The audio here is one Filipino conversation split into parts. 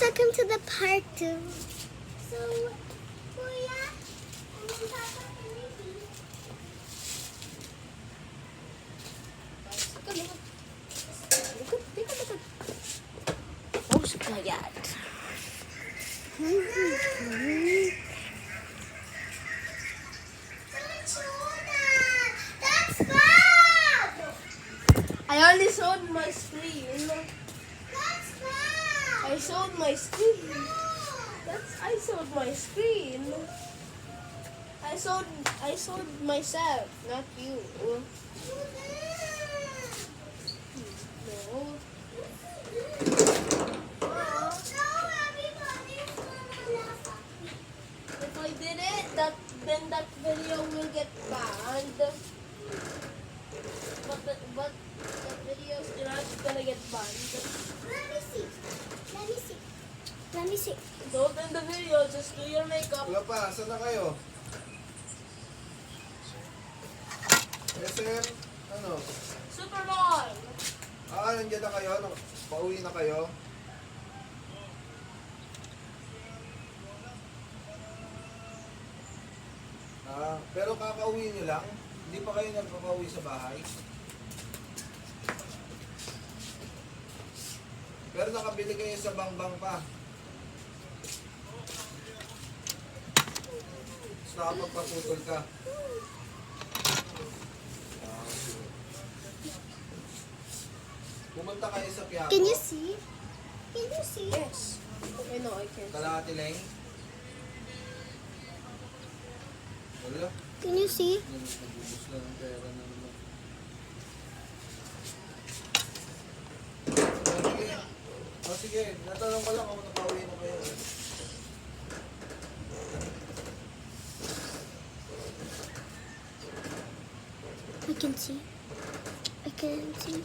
Welcome to the part 2. So, Kuya, and then Papa and Ricky. Oh, sekalian. That's bad! I only showed my screen. That's bad! I showed my screen. No! I showed my screen. I showed myself, not you. No. If I did it, then that video will get banned. But that video is not gonna get banned. Let me see. Let me see. Let me see. Don't end the video, just do your makeup. Wala pa, saan na kayo? SM, ano? Superman! Nandiyan na kayo? Pauwi na kayo? Pero kakauwi nyo lang? Hindi pa kayo nagpapauwi sa bahay? Pero nakabili kayo sa bangbang pa? Tapos nakapagpaputol ka? Pumunta kayo sa Quiapo? Can you see? Can you see? Yes. I know, I can. Kalahati lang? Wala. Can you see? Nagubos lang ang pera na naman. Sige. Natanong ko lang kung nakauwi na kayo. I can see. I can see.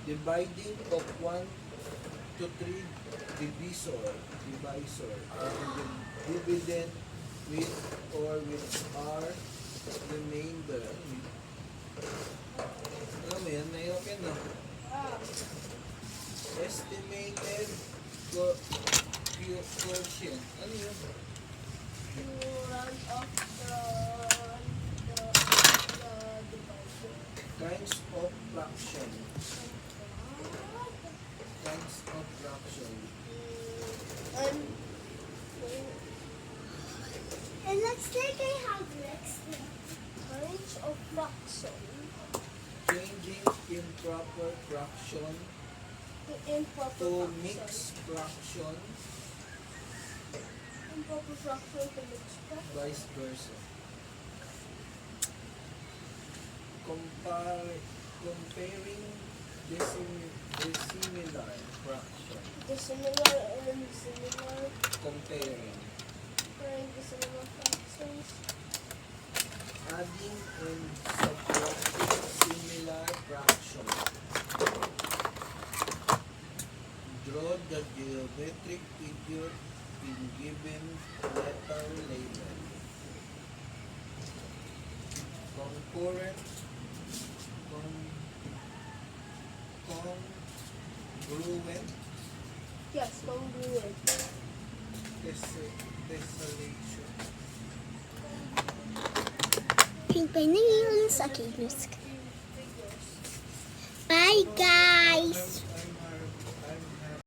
Dividing of 1 to 3 divisor. And the dividend with or with remainder. Alam mo yan, nahirap yan na. Estimated quotient. Ano yun? Run off the divider. Kinds of fraction. Kinds of fraction. It looks like I have legs now. Kinds of fraction. Changing improper fraction The improper to fraction. mixed fraction, Improper fraction to mixed fraction. vice versa. Comparing dissimilar fraction. The similar and similar. Comparing. Comparing the similar fractions. Adding and subtracting similar fractions. Draw the geometric figure in given letter label. Concurrent, congruent, Yes, congruent. tessellation. Pink by nails. Okay, music. Bye, guys.